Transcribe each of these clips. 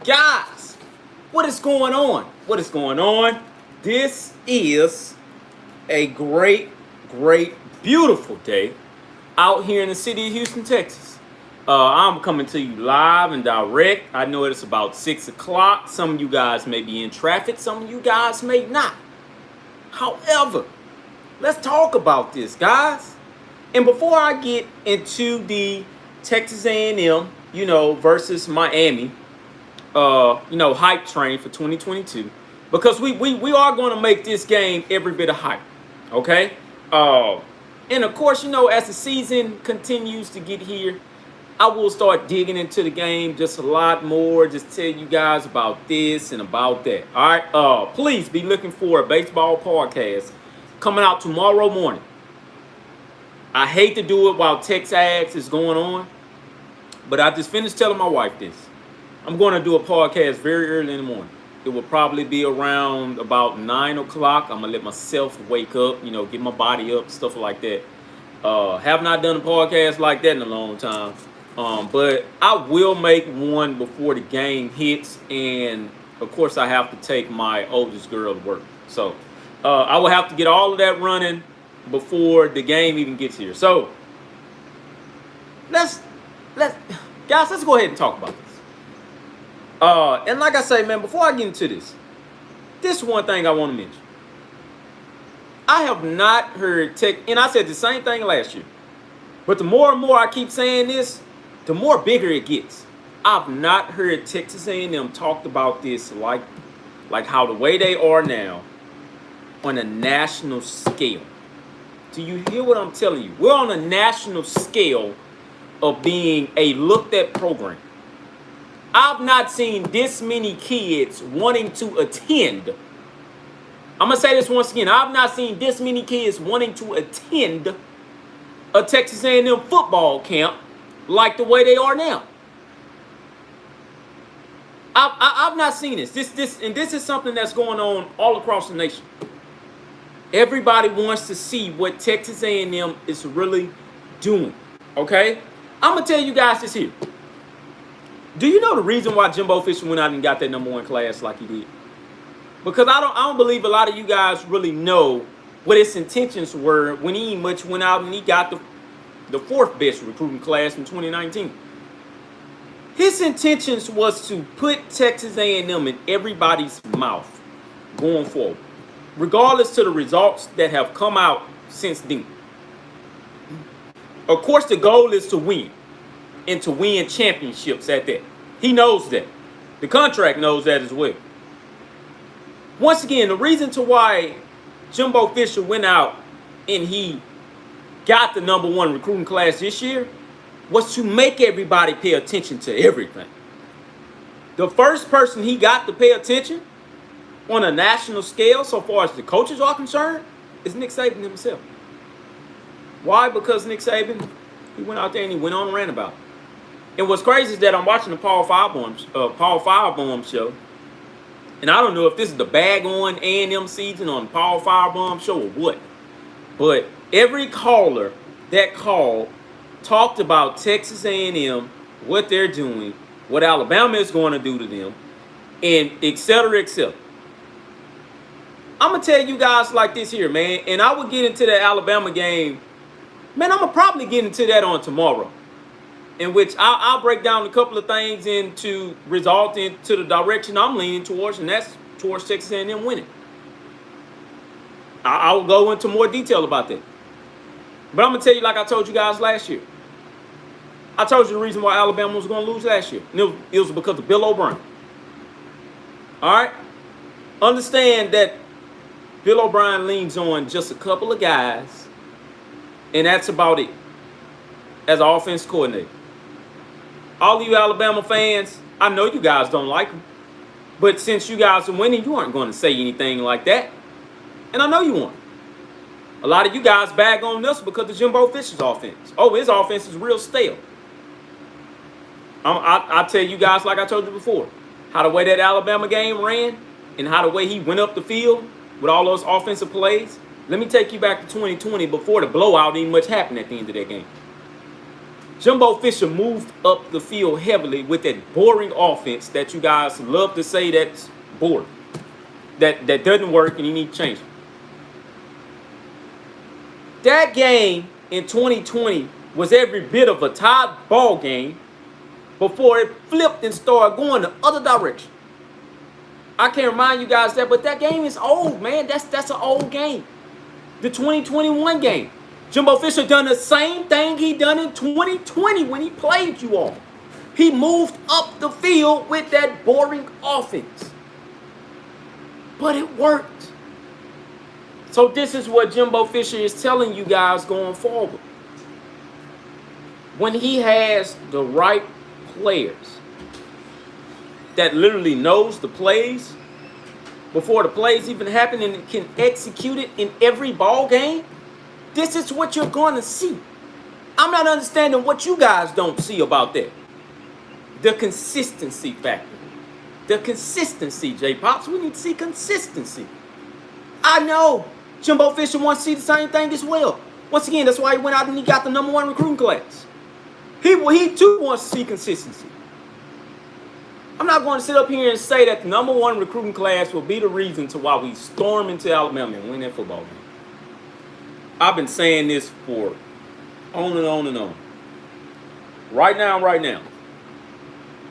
Guys, what is going on? What is going on? This is a great, beautiful day out here in the city of Houston, Texas. I'm coming to you live and direct. I know it's about 6 o'clock. Some of you guys may be in traffic. Some of you guys may not. However, let's talk about this, guys. And before I get into the Texas A&M, versus Miami, hype train for 2022, because we are going to make this game every bit of hype, okay? And of course, as the season continues to get here, I will start digging into the game just a lot more, just tell you guys about this and about that, all right? Please be looking for a baseball podcast coming out tomorrow morning. I hate to do it while Texas is going on, but I just finished telling my wife this. I'm going to do a podcast very early in the morning. It will probably be around about 9 o'clock. I'm going to let myself wake up, get my body up, stuff like that. Have not done a podcast like that in a long time. But I will make one before the game hits. And, of course, I have to take my oldest girl to work. So I will have to get all of that running before the game even gets here. So let's go ahead and talk about this. And like I say, man, before I get into this is one thing I want to mention. I have not heard and I said the same thing last year, but the more and more I keep saying this, the more bigger it gets. I've not heard Texas A&M talked about this like how the way they are now on a national scale. Do you hear what I'm telling you? We're on a national scale of being a looked at program. I've not seen this many kids wanting to attend. I'm going to say this once again. I've not seen this many kids wanting to attend a Texas A&M football camp like the way they are now. I've not seen this. This is something that's going on all across the nation. Everybody wants to see what Texas A&M is really doing. Okay? I'm going to tell you guys this here. Do you know the reason why Jimbo Fisher went out and got that number 1 class like he did? Because I don't believe a lot of you guys really know what his intentions were when he went out and he got the 4th best recruiting class in 2019. His intentions was to put Texas A&M in everybody's mouth going forward, regardless to the results that have come out since then. Of course, the goal is to win. And to win championships at that. He knows that. The contract knows that as well. Once again, the reason to why Jimbo Fisher went out and he got the number 1 recruiting class this year was to make everybody pay attention to everything. The first person he got to pay attention on a national scale, so far as the coaches are concerned, is Nick Saban himself. Why? Because Nick Saban, he went out there and he went on and ran about it. And what's crazy is that I'm watching the Paul Firebaum show, and I don't know if this is the bag on A&M season on Paul Firebaum show or what, but every caller that called talked about Texas A&M, what they're doing, what Alabama is going to do to them, and et cetera, et cetera. I'm going to tell you guys like this here, man, and I will get into the Alabama game. Man, I'm going to probably get into that on tomorrow, in which I'll break down a couple of things to result into the direction I'm leaning towards, and that's towards Texas A&M winning. I'll go into more detail about that. But I'm going to tell you like I told you guys last year. I told you the reason why Alabama was going to lose last year. And it was because of Bill O'Brien. All right? Understand that Bill O'Brien leans on just a couple of guys, and that's about it as an offense coordinator. All of you Alabama fans, I know you guys don't like him. But since you guys are winning, you aren't going to say anything like that. And I know you won't. A lot of you guys bag on this because of Jimbo Fisher's offense. Oh, his offense is real stale. I'll tell you guys like I told you before. How the way that Alabama game ran and how the way he went up the field with all those offensive plays. Let me take you back to 2020 before the blowout even much happened at the end of that game. Jimbo Fisher moved up the field heavily with that boring offense that you guys love to say that's boring. That doesn't work and you need to change it. That game in 2020 was every bit of a tied ball game before it flipped and started going the other direction. I can't remind you guys that, but that game is old, man. That's an old game. The 2021 game. Jimbo Fisher done the same thing he done in 2020 when he played you all. He moved up the field with that boring offense. But it worked. So this is what Jimbo Fisher is telling you guys going forward. When he has the right players that literally knows the plays before the plays even happen and can execute it in every ball game, this is what you're going to see. I'm not understanding what you guys don't see about that. The consistency factor. The consistency, J-Pops. We need to see consistency. I know Jimbo Fisher wants to see the same thing as well. Once again, that's why he went out and he got the #1 recruiting class. He too wants to see consistency. I'm not going to sit up here and say that the #1 recruiting class will be the reason to why we storm into Alabama and win that football game. I've been saying this for on and on and on. Right now,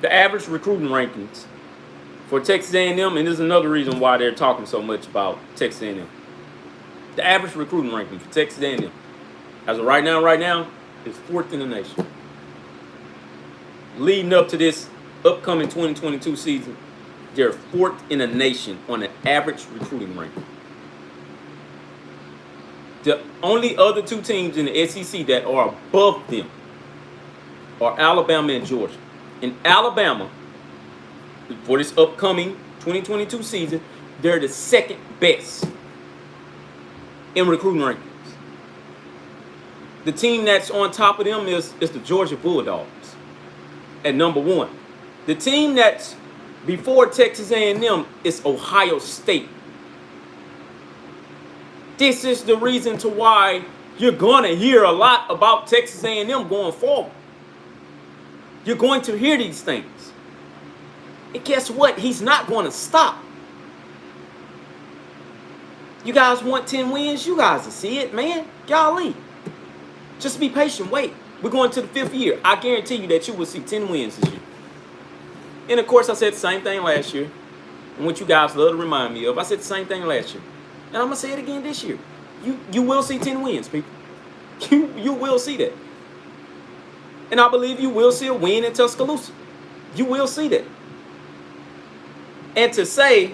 the average recruiting rankings for Texas A&M, and this is another reason why they're talking so much about Texas A&M. The average recruiting ranking for Texas A&M, as of right now, is 4th in the nation. Leading up to this upcoming 2022 season, they're 4th in the nation on an average recruiting ranking. The only other two teams in the SEC that are above them are Alabama and Georgia. In Alabama, for this upcoming 2022 season, they're the 2nd best in recruiting rankings. The team that's on top of them is the Georgia Bulldogs at #1. The team that's before Texas A&M is Ohio State. This is the reason to why you're going to hear a lot about Texas A&M going forward. You're going to hear these things. And guess what? He's not going to stop. You guys want 10 wins? You guys will see it, man. Golly. Just be patient. Wait. We're going to the 5th year. I guarantee you that you will see 10 wins this year. And, of course, I said the same thing last year. And what you guys love to remind me of. I said the same thing last year. And I'm going to say it again this year. You will see 10 wins, people. You will see that. And I believe you will see a win in Tuscaloosa. You will see that. And to say,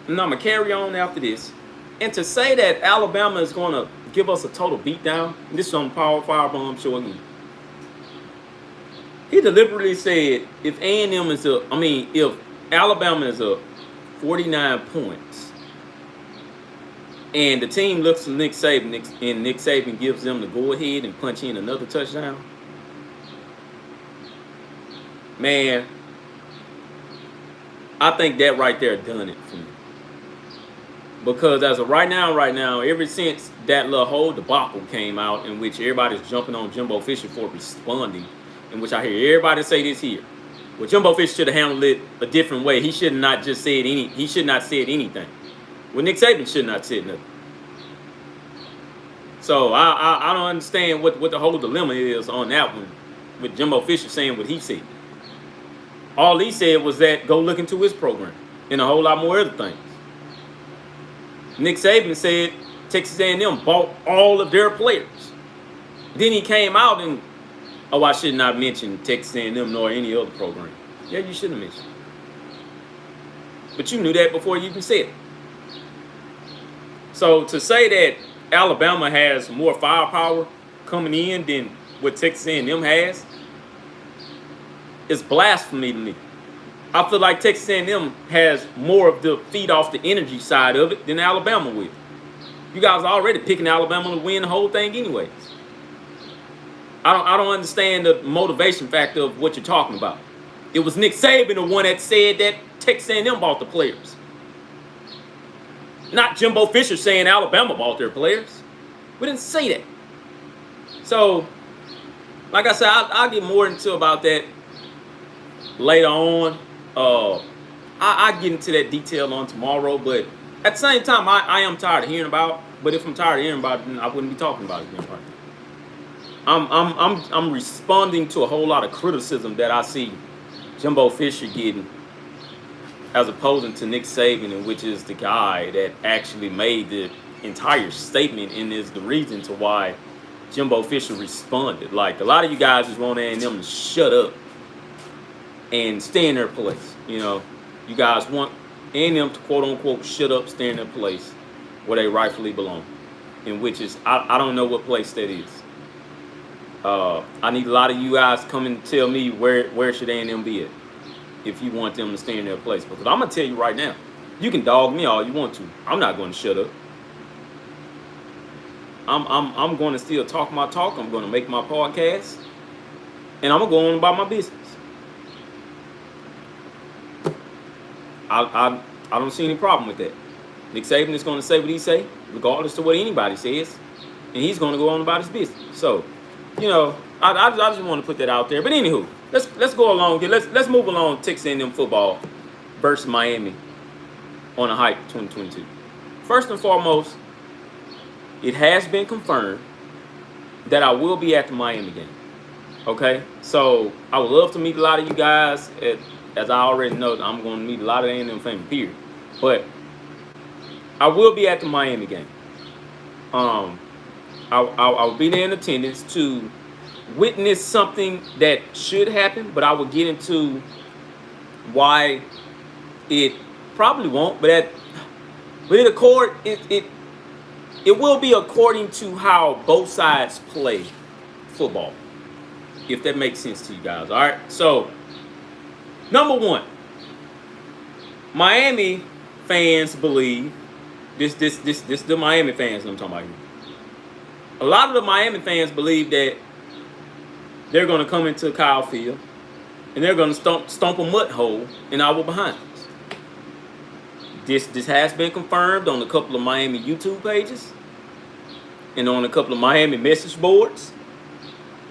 and I'm going to carry on after this, and to say that Alabama is going to give us a total beatdown, and this is on Power Firebomb Show again. He deliberately said if if Alabama is up 49 points, and the team looks to Nick Saban, and Nick Saban gives them the go-ahead and punch in another touchdown, man, I think that right there done it for me. Because as of right now, ever since that little whole debacle came out in which everybody's jumping on Jimbo Fisher for responding, in which I hear everybody say this here. Well, Jimbo Fisher should have handled it a different way. He should not just said he should not said anything. Well, Nick Saban should not said nothing. So I don't understand what the whole dilemma is on that one with Jimbo Fisher saying what he said. All he said was that go look into his program and a whole lot more other things. Nick Saban said Texas A&M bought all of their players. Then he came out and, I should not mention Texas A&M nor any other program. Yeah, you shouldn't have mentioned. But you knew that before you even said it. So to say that Alabama has more firepower coming in than what Texas A&M has is blasphemy to me. I feel like Texas A&M has more of the feed off the energy side of it than Alabama will. You guys are already picking Alabama to win the whole thing anyways. I don't understand the motivation factor of what you're talking about. It was Nick Saban the one that said that Texas A&M bought the players. Not Jimbo Fisher saying Alabama bought their players. We didn't say that. So like I said, I'll get more into about that later on. I get into that detail on tomorrow, but at the same time, I am tired of hearing about. But if I'm tired of hearing about it, then I wouldn't be talking about it again. I'm responding to a whole lot of criticism that I see Jimbo Fisher getting, as opposed to Nick Saban, which is the guy that actually made the entire statement and is the reason to why Jimbo Fisher responded. Like, a lot of you guys just want A&M to shut up and stay in their place. You know, you guys want A&M to quote unquote shut up, stay in their place where they rightfully belong, in which is I don't know what place that is. I need a lot of you guys come and tell me where should A&M be at if you want them to stay in their place. Because I'm gonna tell you right now, you can dog me all you want to. I'm not going to shut up. I'm going to still talk my talk. I'm going to make my podcast, and I'm gonna go on about my business. I don't see any problem with that. Nick Saban is going to say what he say, regardless of what anybody says, and he's going to go on about his business. So, you know, I just want to put that out there. But anywho, let's go along here. Let's move along. Texas A&M football versus Miami on a hype 2022. First and foremost, it has been confirmed that I will be at the Miami game. Okay, so I would love to meet a lot of you guys. As I already know, I'm going to meet a lot of A&M fans, period. But I will be at the Miami game. I'll be there in attendance to witness something that should happen, but I will get into why it probably won't. But it will be according to how both sides play football, if that makes sense to you guys. All right. So, number one, Miami fans believe this the Miami fans I'm talking about here. A lot of the Miami fans believe that they're going to come into Kyle Field and they're going to stomp a mud hole in our behinds. This has been confirmed on a couple of Miami YouTube pages and on a couple of Miami message boards.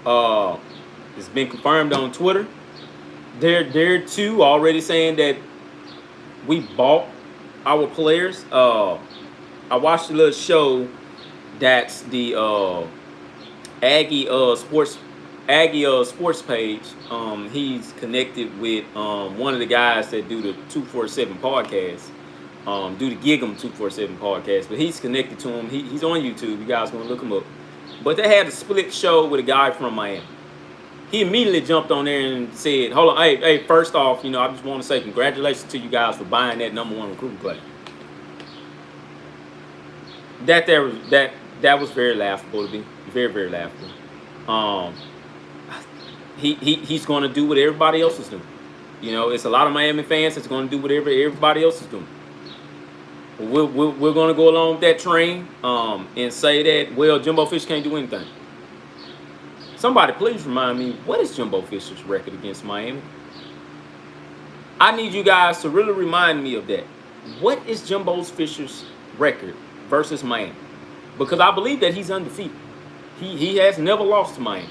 It's been confirmed on Twitter. They're too already saying that we bought our players. I watched a little show that's the Aggie Sports page. He's connected with one of the guys that do the 247 podcast. Do the Gig 'em 247 podcast, but he's connected to him. He's on YouTube. You guys want to look him up. But they had a split show with a guy from Miami. He immediately jumped on there and said, "Hold on, hey, first off, you know, I just want to say congratulations to you guys for buying that #1 recruiting player." That was very laughable to me. Very, very laughable. He's going to do what everybody else is doing. You know, it's a lot of Miami fans that's going to do whatever everybody else is doing. We're going to go along with that train and say that, well, Jimbo Fisher can't do anything. Somebody please remind me, what is Jimbo Fisher's record against Miami? I need you guys to really remind me of that. What is Jimbo Fisher's record versus Miami? Because I believe that he's undefeated. He has never lost to Miami.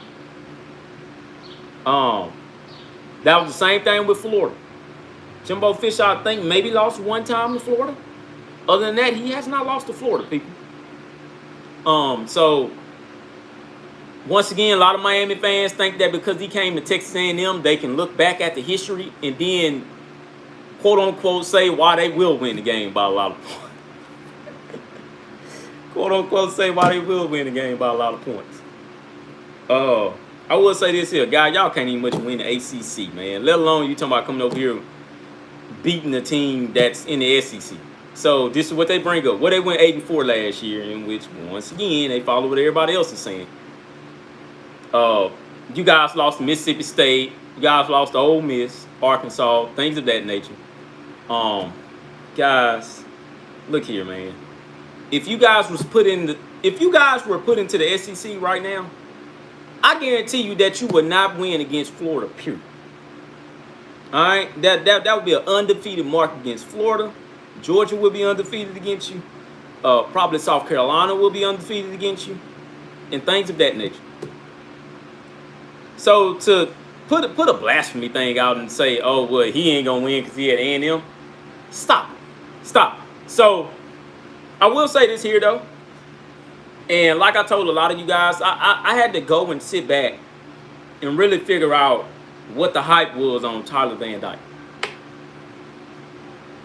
That was the same thing with Florida. Jimbo Fisher, I think, maybe lost one time to Florida. Other than that, he has not lost to Florida, people. So once again, a lot of Miami fans think that because he came to Texas A&M, they can look back at the history and then, quote unquote, say why they will win the game by a lot of points. Quote unquote, say why they will win the game by a lot of points. I will say this here, guy, y'all can't even much win the ACC, man. Let alone you talking about coming over here beating a team that's in the SEC. So this is what they bring up. Well, they went 8-4 last year, in which once again they follow what everybody else is saying. You guys lost to Mississippi State. You guys lost to Ole Miss, Arkansas, things of that nature. Guys, look here, man. If you guys were put into the SEC right now, I guarantee you that you would not win against Florida, period. All right? That would be an undefeated mark against Florida. Georgia will be undefeated against you. Probably South Carolina will be undefeated against you. And things of that nature. So to put a blasphemy thing out and say, oh well, he ain't gonna win because he had A&M. Stop, stop. So I will say this here though, and like I told a lot of you guys, I had to go and sit back and really figure out what the hype was on Tyler Van Dyke.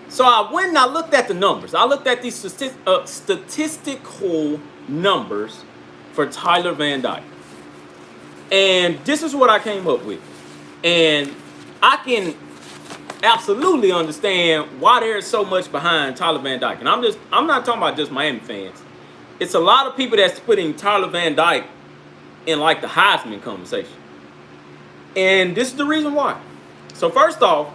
So I went and I looked at the numbers. I looked at these statistical numbers for Tyler Van Dyke. And this is what I came up with. And I can absolutely understand why there's so much behind Tyler Van Dyke. And I'm not talking about just Miami fans. It's a lot of people that's putting Tyler Van Dyke in like the Heisman conversation. And this is the reason why. So first off,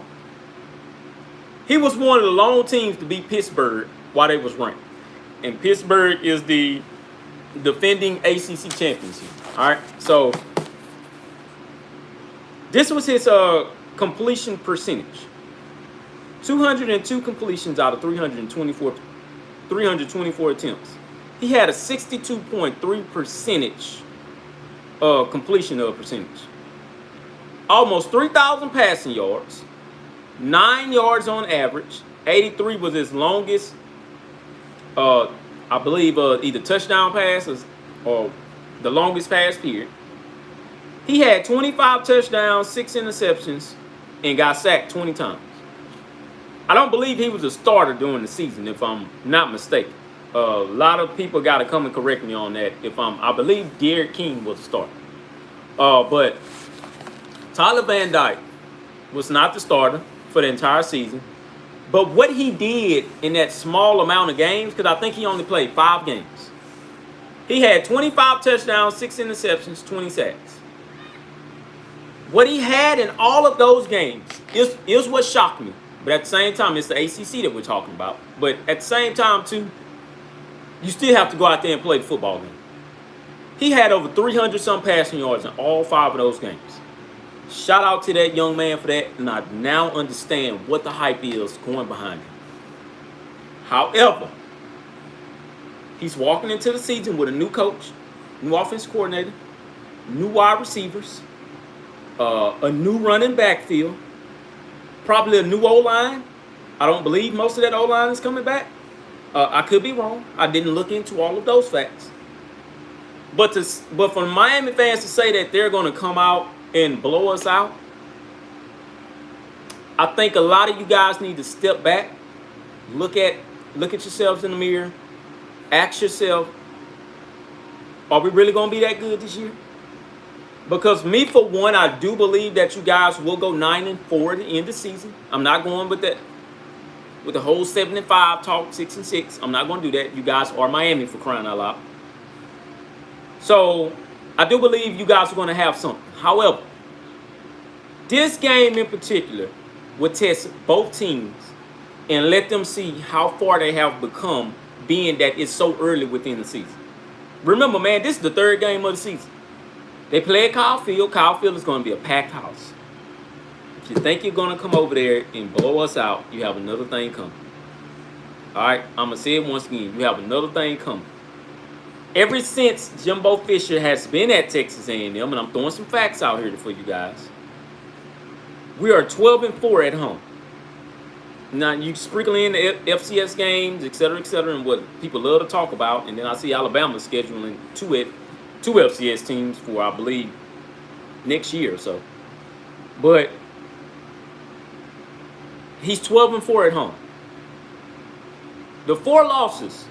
he was one of the lone teams to beat Pittsburgh while they was ranked. And Pittsburgh is the defending ACC champions. All right. So this was his completion percentage. 202 completions out of 324 attempts. He had a 62.3% completion percentage. Almost 3,000 passing yards. 9 yards on average. 83 was his longest, I believe, either touchdown passes or the longest pass period. He had 25 touchdowns, 6 interceptions, and got sacked 20 times. I don't believe he was a starter during the season, if I'm not mistaken. A lot of people got to come and correct me on that. I believe Durkin was a starter. But Tyler Van Dyke was not the starter for the entire season. But what he did in that small amount of games, because I think he only played 5 games, he had 25 touchdowns, 6 interceptions, 20 sacks. What he had in all of those games is what shocked me. But at the same time, it's the ACC that we're talking about. But at the same time, too, you still have to go out there and play the football game. He had over 300-some passing yards in all 5 of those games. Shout out to that young man for that, and I now understand what the hype is going behind him. However, he's walking into the season with a new coach, new offensive coordinator, new wide receivers, a new running backfield, probably a new O-line. I don't believe most of that O-line is coming back. I could be wrong. I didn't look into all of those facts. But for Miami fans to say that they're going to come out and blow us out, I think a lot of you guys need to step back, look at yourselves in the mirror, ask yourself, are we really going to be that good this year? Because me, for one, I do believe that you guys will go 9-4 at the end of the season. I'm not going with that, with the whole 7-5 talk, 6-6. I'm not going to do that. You guys are Miami, for crying out loud. So I do believe you guys are going to have something. However, this game in particular will test both teams and let them see how far they have become, being that it's so early within the season. Remember, man, this is the 3rd game of the season. They play at Kyle Field. Kyle Field is going to be a packed house. If you think you're going to come over there and blow us out, you have another thing coming. All right? I'm going to say it once again. You have another thing coming. Ever since Jimbo Fisher has been at Texas A&M, and I'm throwing some facts out here for you guys, we are 12-4 at home. Now, you sprinkle in the FCS games, et cetera, and what people love to talk about, and then I see Alabama scheduling two FCS teams for, I believe, next year or so. But he's 12-4 at home. The 4 losses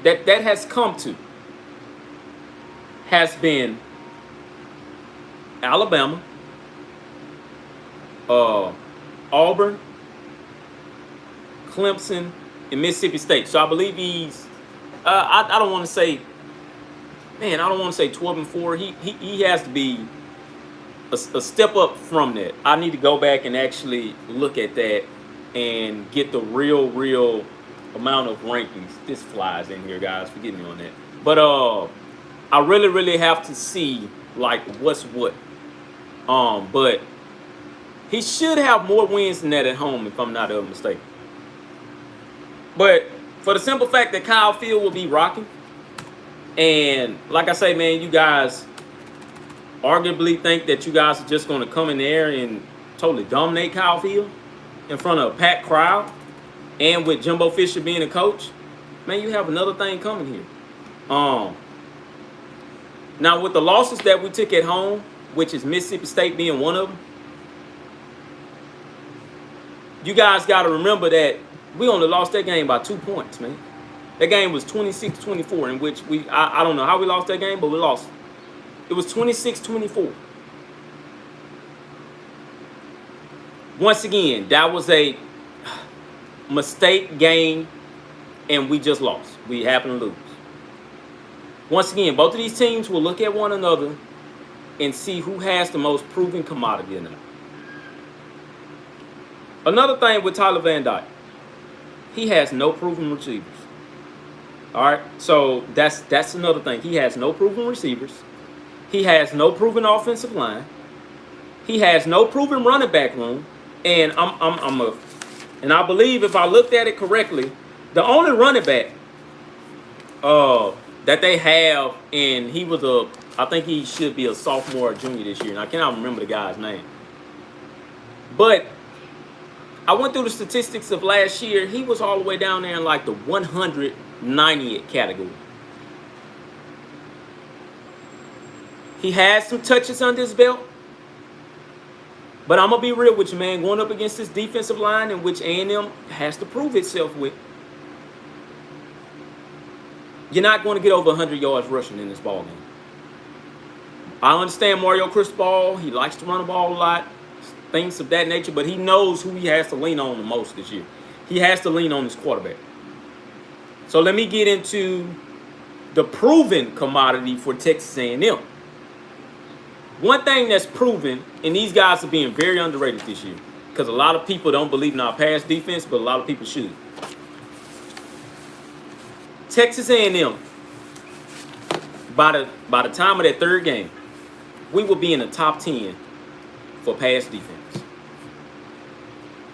that has come to has been Alabama, Auburn, Clemson, and Mississippi State. So I believe he's, I don't want to say, man, I don't want to say 12-4. He has to be a step up from that. I need to go back and actually look at that and get the real amount of rankings. This flies in here, guys. Forgive me on that. But I really have to see like what's what. But he should have more wins than that at home, if I'm not mistaken. But for the simple fact that Kyle Field will be rocking, and like I say, man, you guys, arguably think that you guys are just going to come in there and totally dominate Kyle Field in front of a packed crowd, and with Jimbo Fisher being a coach, man, you have another thing coming here. Now with the losses that we took at home, which is Mississippi State being one of them, you guys got to remember that we only lost that game by 2 points, man. That game was 26-24, in which I don't know how we lost that game, but we lost. It was 26-24. Once again, that was a mistake game, and we just lost. We happened to lose. Once again, both of these teams will look at one another and see who has the most proven commodity or not. Another thing with Tyler Van Dyke, he has no proven receivers. All right, so that's another thing. He has no proven receivers. He has no proven offensive line. He has no proven running back room. And and I believe if I looked at it correctly, the only running back that they have, and I think he should be a sophomore or junior this year, and I cannot remember the guy's name. But I went through the statistics of last year. He was all the way down there in like the 190th category. He has some touches under his belt. But I'm going to be real with you, man. Going up against this defensive line in which A&M has to prove itself with, you're not going to get over 100 yards rushing in this ball game. I understand Mario Cristobal. He likes to run the ball a lot, things of that nature, but he knows who he has to lean on the most this year. He has to lean on his quarterback. So let me get into the proven commodity for Texas A&M. One thing that's proven, and these guys are being very underrated this year, because a lot of people don't believe in our pass defense, but a lot of people should. Texas A&M, by the time of that third game, we will be in the top 10 for pass defense.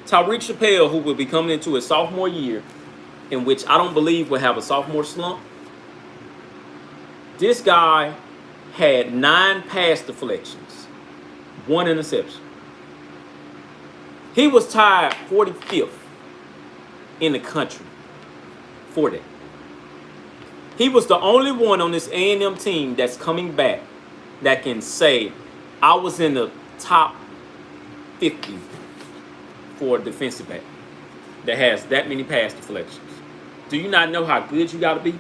Tyreek Chappelle, who will be coming into his sophomore year, in which I don't believe will have a sophomore slump, this guy had 9 pass deflections, 1 interception. He was tied 45th in the country for that. He was the only one on this A&M team that's coming back that can say, I was in the top 50 for a defensive back that has that many pass deflections. Do you not know how good you got to be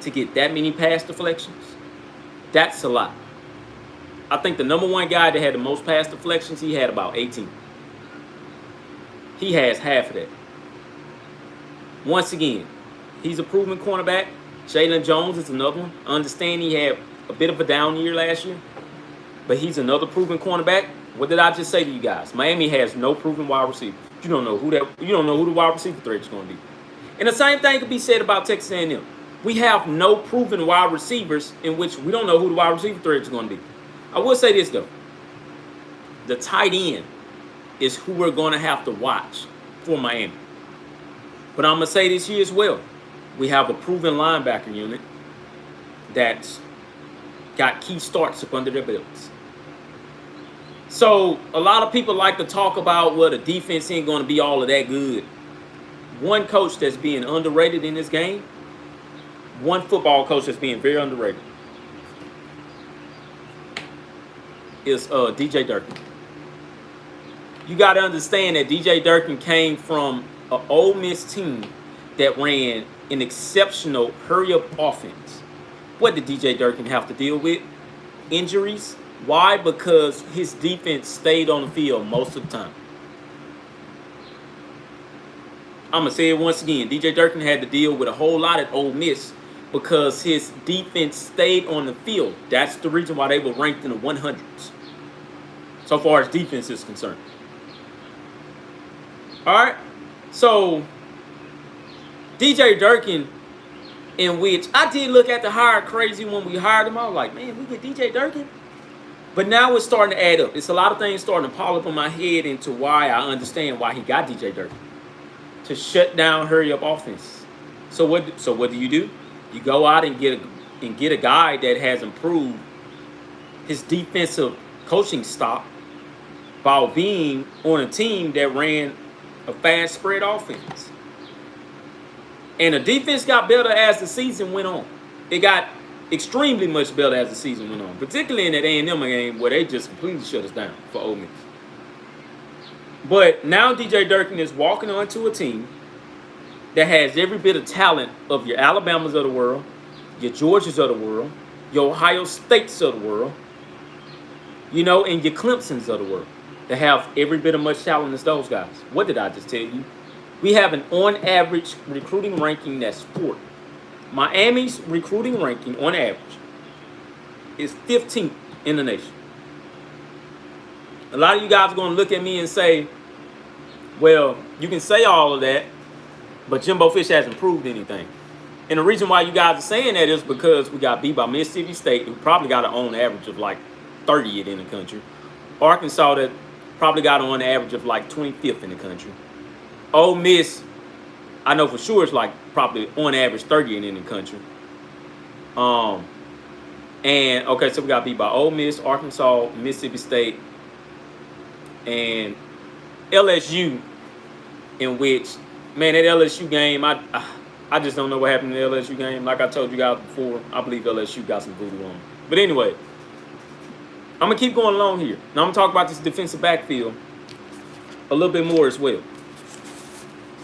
to get that many pass deflections? That's a lot. I think the number one guy that had the most pass deflections, he had about 18. He has half of that. Once again, he's a proven cornerback. Jalen Jones is another one. I understand he had a bit of a down year last year, but he's another proven cornerback. What did I just say to you guys? Miami has no proven wide receiver. You don't know who the wide receiver threat is going to be. And the same thing could be said about Texas A&M. We have no proven wide receivers in which we don't know who the wide receiver threat is going to be. I will say this, though. The tight end is who we're going to have to watch for Miami. But I'm going to say this here as well. We have a proven linebacker unit that's got key starts up under their belts. So a lot of people like to talk about, well, the defense ain't going to be all of that good. One coach that's being underrated in this game, one football coach that's being very underrated, is DJ Durkin. You got to understand that DJ Durkin came from an Ole Miss team that ran an exceptional hurry-up offense. What did DJ Durkin have to deal with? Injuries. Why? Because his defense stayed on the field most of the time. I'm going to say it once again. DJ Durkin had to deal with a whole lot at Ole Miss because his defense stayed on the field. That's the reason why they were ranked in the 100s so far as defense is concerned. All right. So DJ Durkin, in which I did look at the hire crazy when we hired him. I was like, man, we get DJ Durkin? But now it's starting to add up. It's a lot of things starting to pile up in my head into why I understand why he got DJ Durkin. To shut down hurry-up offense. So what do? You go out and get a guy that has improved his defensive coaching stop by being on a team that ran a fast spread offense. And the defense got better as the season went on. It got extremely much better as the season went on, particularly in that A&M game where they just completely shut us down for Ole Miss. But now DJ Durkin is walking onto a team that has every bit of talent of your Alabamas of the world, your Georgias of the world, your Ohio States of the world, you know, and your Clemsons of the world that have every bit of much talent as those guys. What did I just tell you? We have an on-average recruiting ranking that's 4th. Miami's recruiting ranking on average is 15th in the nation. A lot of you guys are going to look at me and say, well, you can say all of that, but Jimbo Fish hasn't proved anything. And the reason why you guys are saying that is because we got beat by Mississippi State, who probably got an on average of like 30th in the country. Arkansas, that probably got on average of like 25th in the country. Ole Miss, I know for sure it's like probably on average 30th in the country. And okay, so we got beat by Ole Miss, Arkansas, Mississippi State, and LSU, in which, man, that LSU game, I just don't know what happened in the LSU game. Like I told you guys before, I believe LSU got some voodoo on them. But anyway, I'm going to keep going along here. Now I'm going to talk about this defensive backfield a little bit more as well.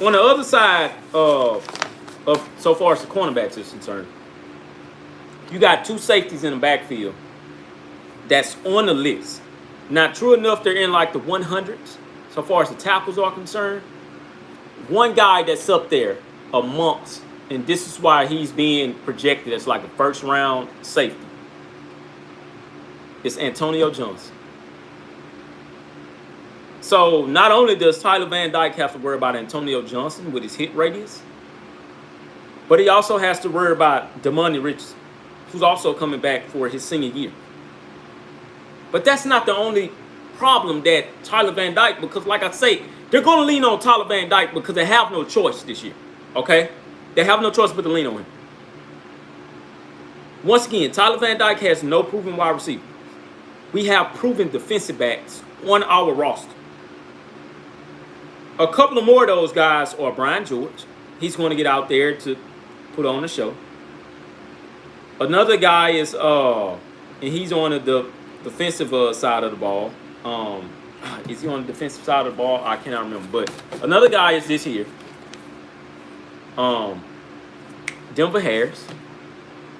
On the other side of so far as the cornerbacks is concerned, you got 2 safeties in the backfield that's on the list. Now, true enough, they're in like the 100s so far as the tackles are concerned. One guy that's up there amongst, and this is why he's being projected as like a first-round safety, is Antonio Johnson. So not only does Tyler Van Dyke have to worry about Antonio Johnson with his hit radius, but he also has to worry about Damani Richardson, who's also coming back for his senior year. But that's not the only problem that Tyler Van Dyke, because like I say, they're going to lean on Tyler Van Dyke because they have no choice this year, okay? They have no choice but to lean on him. Once again, Tyler Van Dyke has no proven wide receiver. We have proven defensive backs on our roster. A couple of more of those guys are Brian George. He's going to get out there to put on the show. Another guy is, and he's on the defensive side of the ball. Is he on the defensive side of the ball? I cannot remember. But another guy is this here. Denver Harris,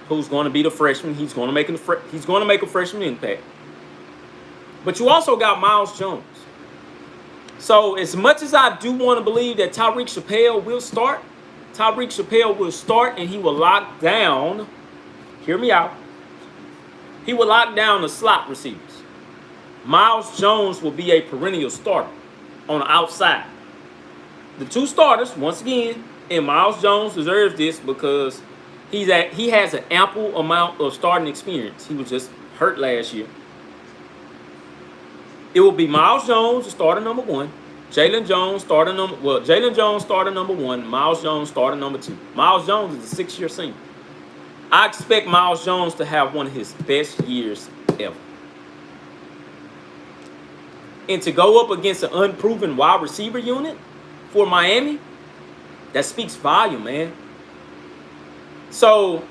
who's going to be the freshman. He's going to make a freshman impact. But you also got Miles Jones. So as much as I do want to believe that Tyreek Chappelle will start and he will lock down, hear me out, he will lock down the slot receivers. Miles Jones will be a perennial starter on the outside. The 2 starters, once again, and Miles Jones deserves this because he has an ample amount of starting experience. He was just hurt last year. It will be Miles Jones, the starter number 1. Jalen Jones, starter number 1. Miles Jones, starter number 2. Miles Jones is a 6-year senior. I expect Miles Jones to have one of his best years ever. And to go up against an unproven wide receiver unit for Miami, that speaks volume, man. So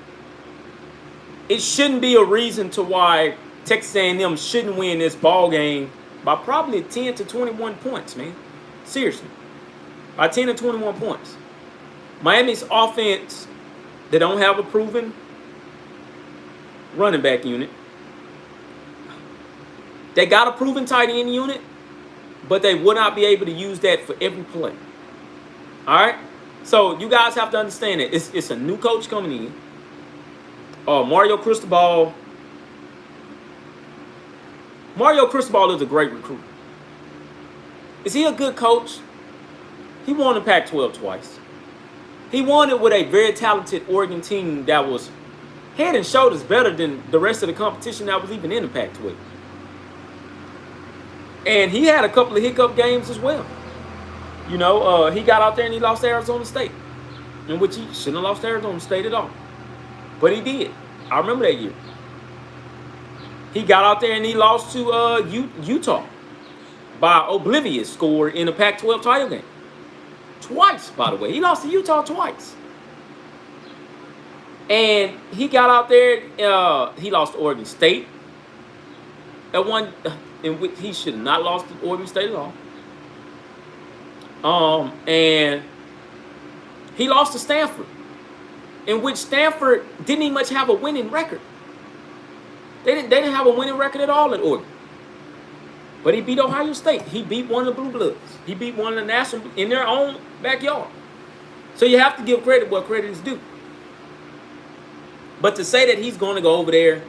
it shouldn't be a reason to why Texas A&M shouldn't win this ball game by probably 10 to 21 points, man. Seriously. By 10 to 21 points. Miami's offense, they don't have a proven running back unit. They got a proven tight end unit, but they would not be able to use that for every play. All right? So you guys have to understand that it's a new coach coming in. Mario Cristobal. Mario Cristobal is a great recruiter. Is he a good coach? He won the Pac-12 twice. He won it with a very talented Oregon team that was head and shoulders better than the rest of the competition that was even in the Pac-12. And he had a couple of hiccup games as well. You know, he got out there and he lost to Arizona State, in which he shouldn't have lost to Arizona State at all. But he did. I remember that year. He got out there and he lost to Utah by oblivious score in a Pac-12 title game. Twice, by the way. He lost to Utah twice. And he got out there, he lost to Oregon State. At one, in which he should have not lost to Oregon State at all. And he lost to Stanford, in which Stanford didn't even much have a winning record. They didn't have a winning record at all at Oregon. But he beat Ohio State. He beat one of the Blue Bloods. He beat one of the national in their own backyard. So you have to give credit where credit is due. But to say that he's going to go over there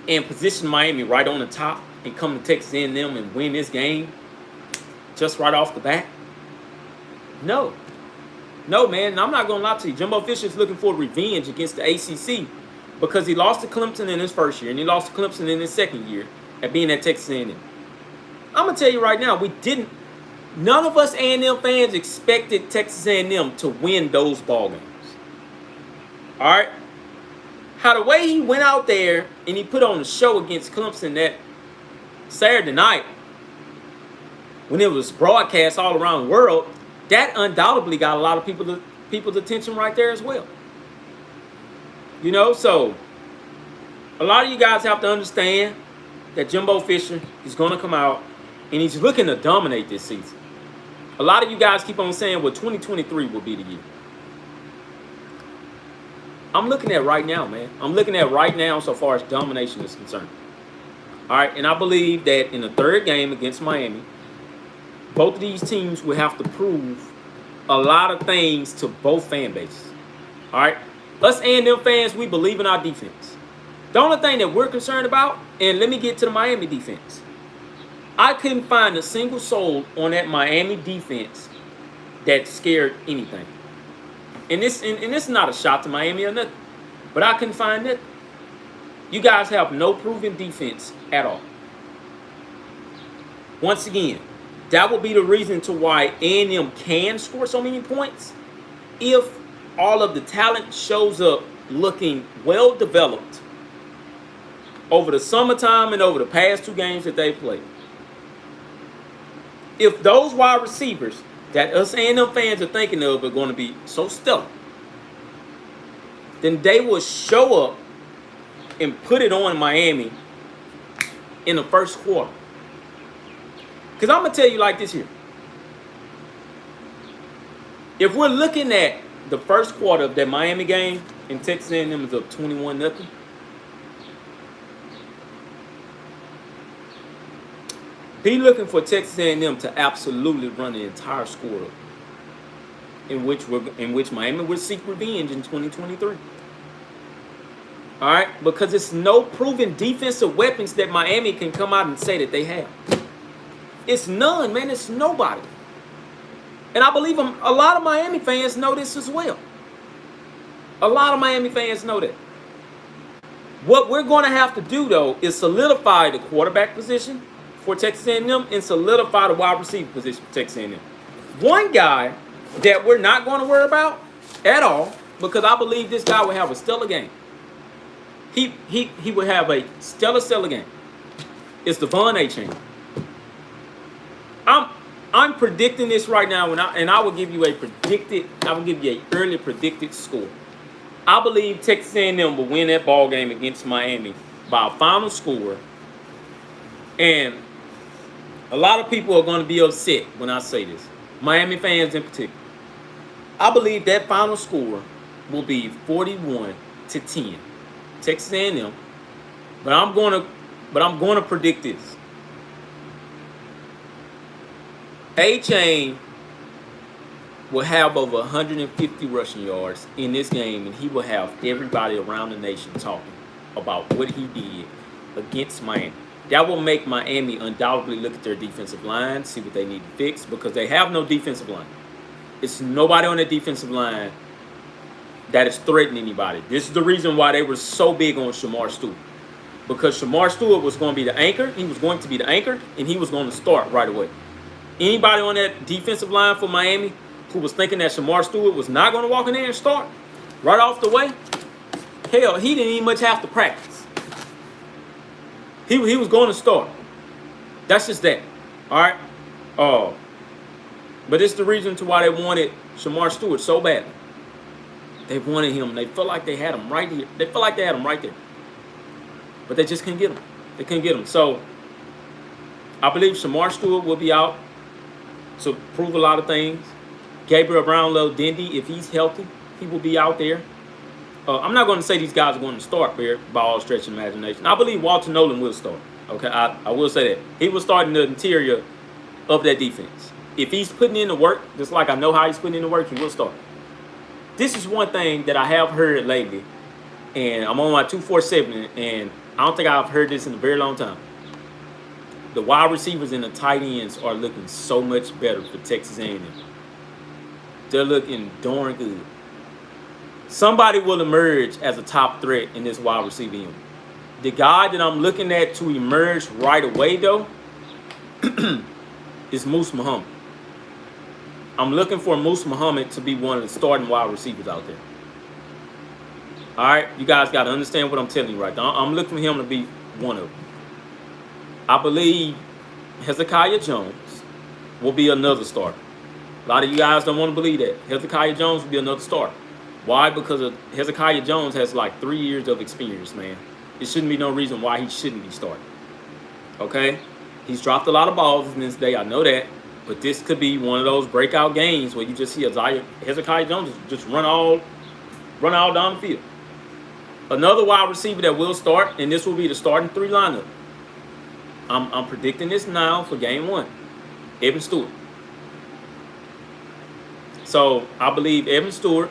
and position Miami right on the top and come to Texas A&M and win this game just right off the bat? No. No, man. And I'm not going to lie to you. Jimbo Fisher's looking for revenge against the ACC because he lost to Clemson in his first year and he lost to Clemson in his second year at being at Texas A&M. I'm going to tell you right now, none of us A&M fans expected Texas A&M to win those ball games. All right? How the way he went out there and he put on a show against Clemson that Saturday night when it was broadcast all around the world, that undoubtedly got a lot of people's attention right there as well. You know, so a lot of you guys have to understand that Jimbo Fisher is going to come out and he's looking to dominate this season. A lot of you guys keep on saying, well, 2023 will be the year. I'm looking at right now, man. I'm looking at right now so far as domination is concerned. All right, and I believe that in the third game against Miami, both of these teams will have to prove a lot of things to both fan bases. All right, us A&M fans, we believe in our defense. The only thing that we're concerned about, and let me get to the Miami defense. I couldn't find a single soul on that Miami defense that scared anything. And this is not a shot to Miami or nothing. But I couldn't find it. You guys have no proven defense at all. Once again, that will be the reason to why A&M can score so many points if all of the talent shows up looking well developed over the summertime and over the past two games that they played. If those wide receivers that us A&M fans are thinking of are going to be so stellar, then they will show up and put it on Miami in the first quarter. Because I'm going to tell you like this here. If we're looking at the first quarter of that Miami game and Texas A&M is up 21-0, be looking for Texas A&M to absolutely run the entire score up, in which Miami will seek revenge in 2023. All right, because it's no proven defensive weapons that Miami can come out and say that they have. It's none, man. It's nobody. And I believe a lot of Miami fans know this as well. A lot of Miami fans know that. What we're going to have to do, though, is solidify the quarterback position for Texas A&M and solidify the wide receiver position for Texas A&M. One guy that we're not going to worry about at all, because I believe this guy will have a stellar game. He will have a stellar game. It's Devon A-Chain. I'm predicting this right now, and I will give you an early predicted score. I believe Texas A&M will win that ball game against Miami by a final score. And a lot of people are going to be upset when I say this. Miami fans in particular. I believe that final score will be 41-10. Texas A&M. But I'm going to predict this. A-Chain will have over 150 rushing yards in this game, and he will have everybody around the nation talking about what he did against Miami. That will make Miami undoubtedly look at their defensive line, see what they need to fix, because they have no defensive line. It's nobody on the defensive line that is threatening anybody. This is the reason why they were so big on Shamar Stewart. Because Shamar Stewart was going to be the anchor. He was going to be the anchor, and he was going to start right away. Anybody on that defensive line for Miami who was thinking that Shamar Stewart was not going to walk in there and start right off the way, hell, he didn't even much have to practice. He was going to start. That's just that. All right. But it's the reason to why they wanted Shamar Stewart so badly. They wanted him. They felt like they had him right here. They felt like they had him right there. But they just couldn't get him. They couldn't get him. So I believe Shamar Stewart will be out to prove a lot of things. Gabriel Brownlow Dindy, if he's healthy, he will be out there. I'm not going to say these guys are going to start there by all stretch of imagination. I believe Walter Nolan will start. Okay, I will say that. He will start in the interior of that defense. If he's putting in the work, just like I know how he's putting in the work, he will start. This is one thing that I have heard lately, and I'm on my 247, and I don't think I've heard this in a very long time. The wide receivers and the tight ends are looking so much better for Texas A&M. They're looking darn good. Somebody will emerge as a top threat in this wide receiver unit. The guy that I'm looking at to emerge right away, though, is Moose Muhammad. I'm looking for Moose Muhammad to be one of the starting wide receivers out there. All right? You guys got to understand what I'm telling you right now. I'm looking for him to be one of them. I believe Hezekiah Jones will be another starter. A lot of you guys don't want to believe that. Hezekiah Jones will be another starter. Why? Because Hezekiah Jones has like 3 years of experience, man. There shouldn't be no reason why he shouldn't be starting. Okay? He's dropped a lot of balls in this day. I know that. But this could be one of those breakout games where you just see Hezekiah Jones just run all down the field. Another wide receiver that will start, and this will be the starting 3 lineup. I'm predicting this now for game 1. Evan Stewart. So I believe Evan Stewart,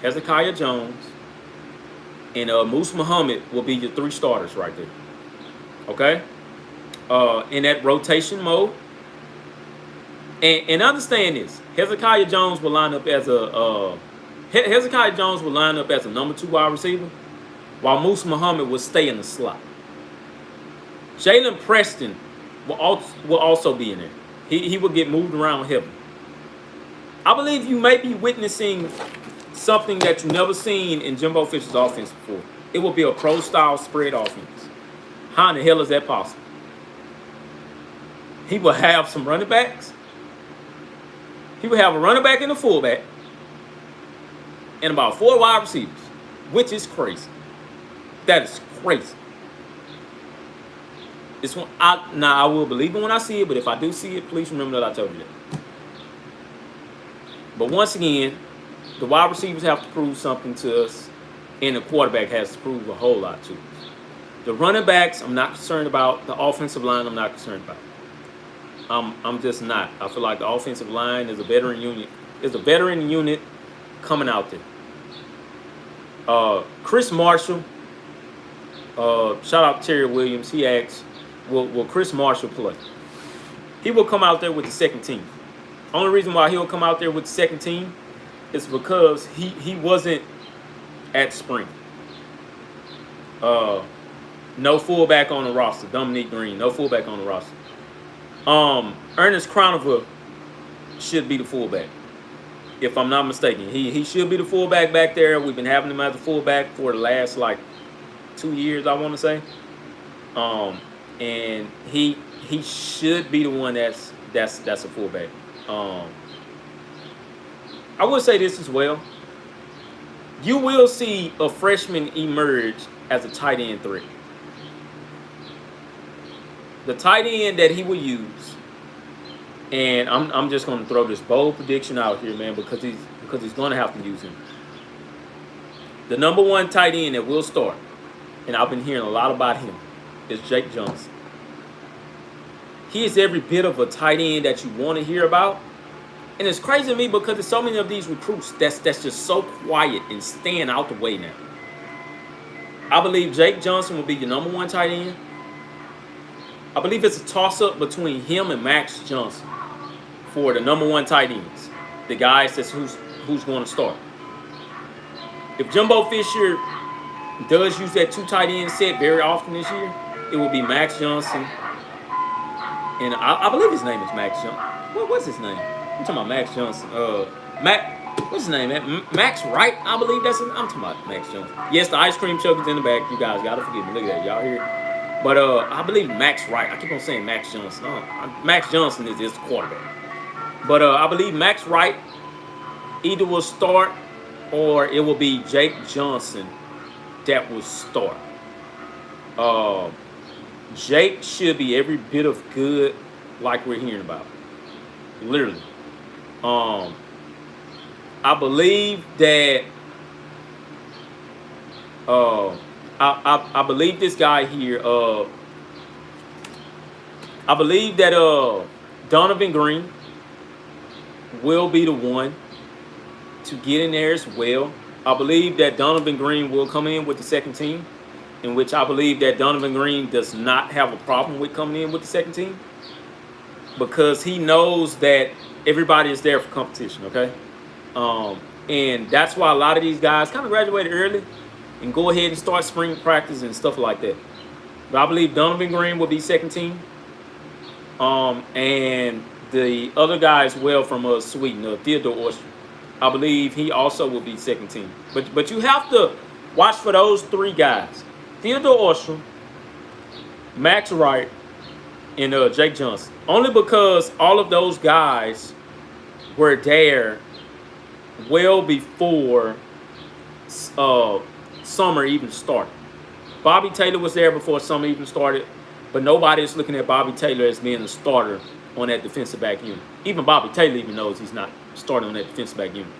Hezekiah Jones, and Moose Muhammad will be your 3 starters right there. Okay? In that rotation mode. And understand this. Hezekiah Jones will line up as a number 2 wide receiver, while Moose Muhammad will stay in the slot. Jalen Preston will also be in there. He will get moved around heavily. I believe you may be witnessing something that you've never seen in Jimbo Fisher's offense before. It will be a pro-style spread offense. How in the hell is that possible? He will have some running backs. He will have a running back and a fullback and about 4 wide receivers, which is crazy. That is crazy. This one, I will believe it when I see it, but if I do see it, please remember that I told you that. But once again, the wide receivers have to prove something to us, and the quarterback has to prove a whole lot to us. The running backs, I'm not concerned about. The offensive line, I'm not concerned about. I'm just not. I feel like the offensive line is a veteran unit. Is a veteran unit coming out there. Chris Marshall. Shout out to Terry Williams. He asked, will Chris Marshall play? He will come out there with the second team. Only reason why he'll come out there with the second team is because he wasn't at spring. No fullback on the roster. Dominique Green, no fullback on the roster. Ernest Chronicler should be the fullback, if I'm not mistaken. He should be the fullback back there. We've been having him as a fullback for the last 2 years, I want to say. And he should be the one that's a fullback. I will say this as well. You will see a freshman emerge as a tight end threat. The tight end that he will use, and I'm just going to throw this bold prediction out here, man, because he's going to have to use him. The number 1 tight end that will start, and I've been hearing a lot about him, is Jake Johnson. He is every bit of a tight end that you want to hear about. And it's crazy to me because there's so many of these recruits that's just so quiet and staying out the way now. I believe Jake Johnson will be your number 1 tight end. I believe it's a toss-up between him and Max Johnson for the number 1 tight ends. The guys that's who's going to start. If Jimbo Fisher does use that 2 tight end set very often this year, it will be Max Johnson. And I believe his name is Max Johnson. What's his name? I'm talking about Max Johnson. What's his name, man? Max Wright, I believe that's his. I'm talking about Max Johnson. Yes, the ice cream truck is in the back. You guys got to forgive me. Look at that. Y'all hear it? But I believe Max Wright. I keep on saying Max Johnson. Max Johnson is the quarterback. But I believe Max Wright either will start or it will be Jake Johnson that will start. Jake should be every bit of good like we're hearing about. Literally. I believe that I believe this guy here, I believe that Donovan Green will be the one to get in there as well. I believe that Donovan Green will come in with the second team, in which I believe that Donovan Green does not have a problem with coming in with the second team because he knows that everybody is there for competition, okay? And that's why a lot of these guys kind of graduated early and go ahead and start spring practice and stuff like that. But I believe Donovan Green will be second team. And the other guy as well from Sweden, Theodore Ostrom, I believe he also will be second team. But you have to watch for those three guys. Theodore Ostrom, Max Wright, and Jake Johnson. Only because all of those guys were there well before summer even started. Bobby Taylor was there before summer even started, but nobody is looking at Bobby Taylor as being a starter on that defensive back unit. Even Bobby Taylor even knows he's not starting on that defensive back unit.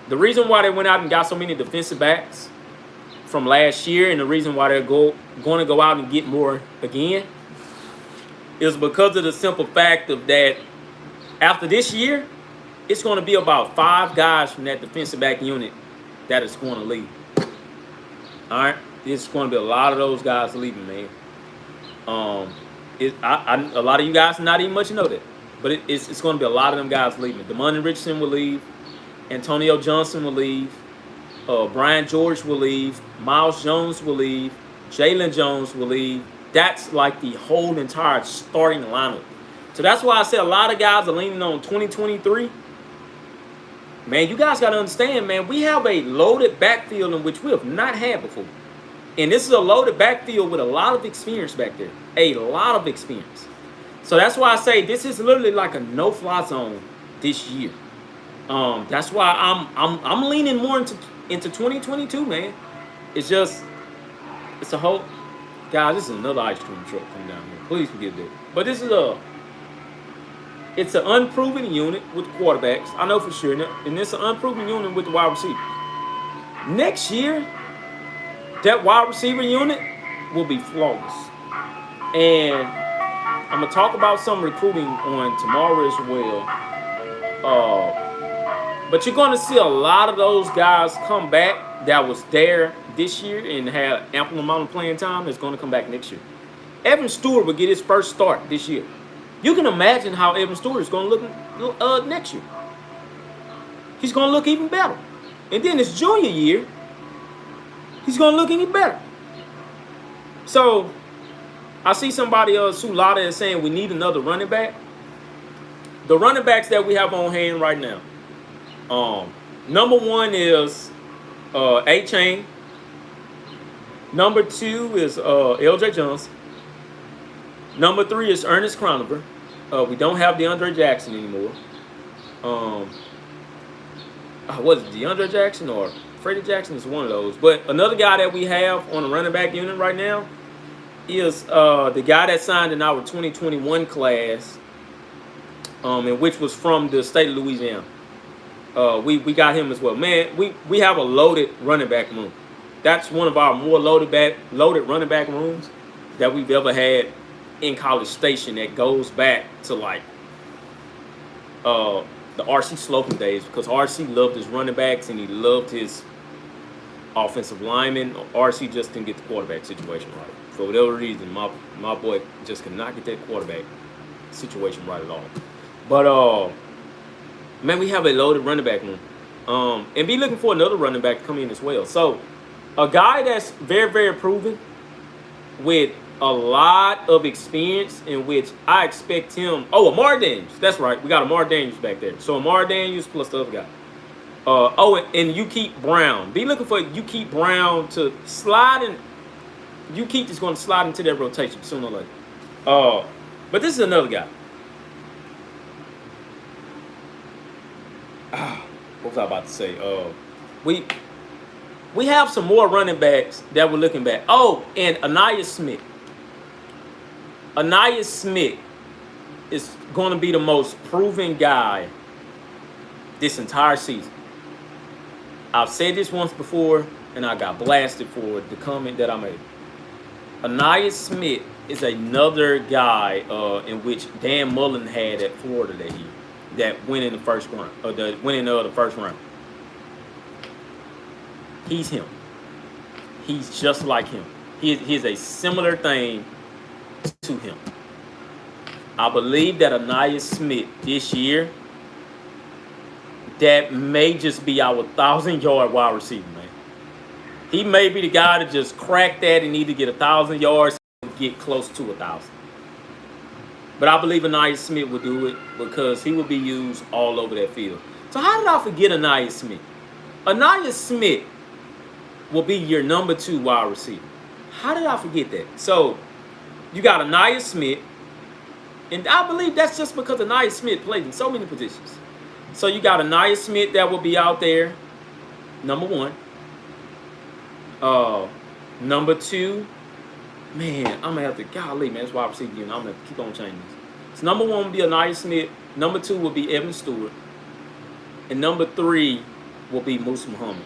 The reason why they went out and got so many defensive backs from last year, and the reason why they're going to go out and get more again, is because of the simple fact of that after this year, it's going to be about 5 guys from that defensive back unit that is going to leave. All right, it's going to be a lot of those guys leaving, man. A lot of you guys not even much know that, but it's going to be a lot of them guys leaving. Demondre Richardson will leave, Antonio Johnson will leave, Brian George will leave, Miles Jones will leave, Jalen Jones will leave. That's like the whole entire starting lineup. So that's why I said a lot of guys are leaning on 2023. Man, you guys got to understand, man, we have a loaded backfield in which we have not had before. And this is a loaded backfield with a lot of experience back there. A lot of experience. So that's why I say this is literally like a no-fly zone this year. That's why I'm leaning more into 2022, man. It's a whole... Guys, this is another ice cream truck coming down here. Please forgive that. But this is it's an unproven unit with quarterbacks. I know for sure. And it's an unproven unit with the wide receiver. Next year, that wide receiver unit will be flawless. And I'm going to talk about some recruiting on tomorrow as well. But you're going to see a lot of those guys come back that was there this year and had ample amount of playing time that's going to come back next year. Evan Stewart will get his first start this year. You can imagine how Evan Stewart is going to look next year. He's going to look even better. And then his junior year, he's going to look even better. So, I see somebody else, Sulata, is saying we need another running back. The running backs that we have on hand right now. Number 1 is A-Chain. Number 2 is L.J. Johnson. Number 3 is Ernest Chronicler. We don't have DeAndre Jackson anymore. What is it, DeAndre Jackson or Freddie Jackson? Is one of those. But another guy that we have on the running back unit right now is the guy that signed in our 2021 class, and which was from the state of Louisiana. We got him as well. Man, we have a loaded running back room. That's one of our more loaded running back rooms that we've ever had in College Station, that goes back to like the RC Slocum days, because RC loved his running backs and he loved his offensive linemen. RC just didn't get the quarterback situation right. For whatever reason, my boy just could not get that quarterback situation right at all. But man, we have a loaded running back room. And be looking for another running back to come in as well. So a guy that's very, very proven with a lot of experience, in which I expect him. Oh, Amar Daniels. That's right. We got Amar Daniels back there. So Amar Daniels plus the other guy. And Ukeep Brown. Be looking for Ukeep Brown to slide in. You keep is going to slide into that rotation sooner or later. But this is another guy. What was I about to say? We have some more running backs that we're looking back. Oh, and Anaya Smith. Anaya Smith is going to be the most proven guy this entire season. I've said this once before, and I got blasted for the comment that I made. Anaya Smith is another guy in which Dan Mullen had at Florida that year, that went in the first round, or the went in the first round. He's him. He's just like him. He is a similar thing to him. I believe that Anaya Smith this year, that may just be our 1,000-yard wide receiver, man. He may be the guy to just crack that and need to get 1,000 yards and get close to 1,000. But I believe Anaya Smith will do it because he will be used all over that field. So how did I forget Anaya Smith? Anaya Smith will be your number 2 wide receiver. How did I forget that? So you got Anaya Smith, and I believe that's just because Anaya Smith played in so many positions. So you got Anaya Smith that will be out there, number 1. Number 2, man, I'm gonna have to, golly, man, that's wide receiver again. I'm gonna keep on changing this. So number 1 will be Anaya Smith. Number 2 will be Evan Stewart, and number 3 will be Musa Muhammad.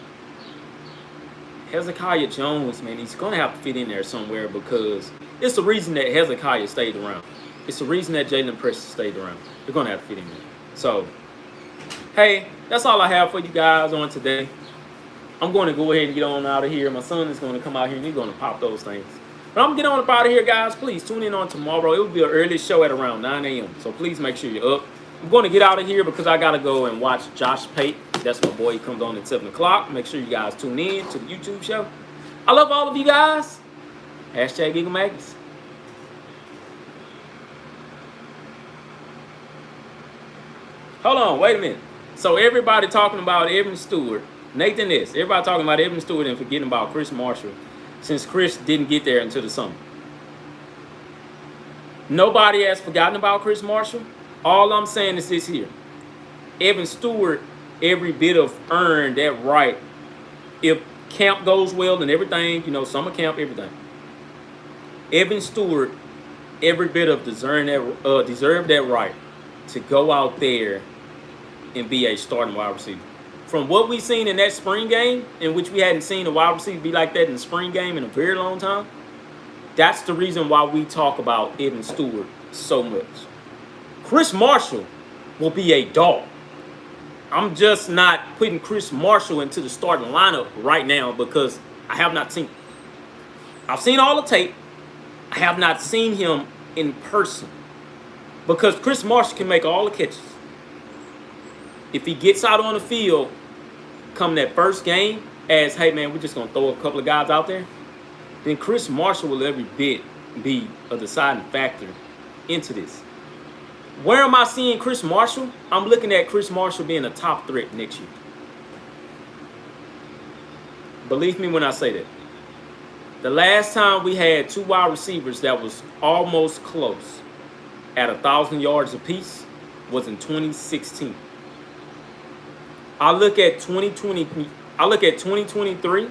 Hezekiah Jones, man, he's gonna have to fit in there somewhere because it's the reason that Hezekiah stayed around. It's the reason that Jalen Preston stayed around. They're gonna have to fit in there. So, hey, that's all I have for you guys on today. I'm going to go ahead and get on out of here. My son is going to come out here and he's going to pop those things. But I'm going to get on up out of here, guys. Please tune in on tomorrow. It will be an early show at around 9 a.m. So please make sure you're up. I'm going to get out of here because I got to go and watch Josh Pate. That's my boy. He comes on at 7 o'clock. Make sure you guys tune in to the YouTube show. I love all of you guys. Hashtag Eagle Magnus. Hold on. Wait a minute. So everybody talking about Evan Stewart. Nathan S. Everybody talking about Evan Stewart and forgetting about Chris Marshall since Chris didn't get there until the summer. Nobody has forgotten about Chris Marshall. All I'm saying is this here. Evan Stewart, every bit of earned that right. If camp goes well and everything, you know, summer camp, everything. Evan Stewart, every bit of deserved that right to go out there and be a starting wide receiver. From what we've seen in that spring game, in which we hadn't seen a wide receiver be like that in the spring game in a very long time, that's the reason why we talk about Evan Stewart so much. Chris Marshall will be a dog. I'm just not putting Chris Marshall into the starting lineup right now because I have not seen. I've seen all the tape. I have not seen him in person because Chris Marshall can make all the catches. If he gets out on the field come that first game as, hey, man, we're just going to throw a couple of guys out there, then Chris Marshall will every bit be a deciding factor into this. Where am I seeing Chris Marshall? I'm looking at Chris Marshall being a top threat next year. Believe me when I say that. The last time we had 2 wide receivers that was almost close at 1,000 yards apiece was in 2016. I look at 2023,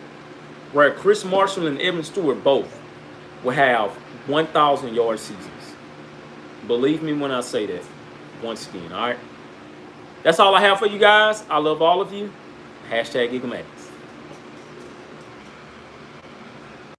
where Chris Marshall and Evan Stewart both will have 1,000-yard seasons. Believe me when I say that. Once again, all right? That's all I have for you guys. I love all of you. Hashtag Eagle Magnus.